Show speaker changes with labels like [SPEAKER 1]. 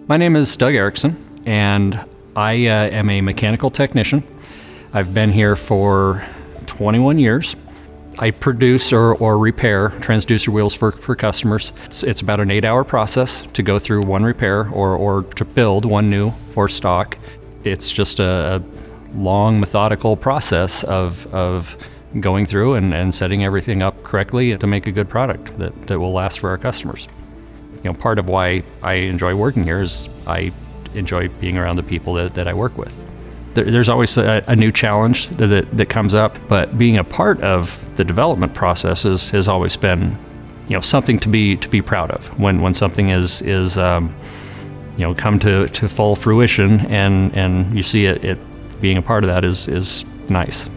[SPEAKER 1] My name is Doug Erickson, and I am a mechanical technician. I've been here for 21 years. I produce or repair transducer wheels for customers. It's about an 8-hour process to go through one repair or to build one new for stock. It's just a long, methodical process of going through and setting everything up correctly to make a good product that will last for our customers. Part of why I enjoy working here is I enjoy being around the people that I work with. There's always a new challenge that comes up, but being a part of the development process has always been, something to be proud of. When something is come to full fruition and you see it being a part of that is nice.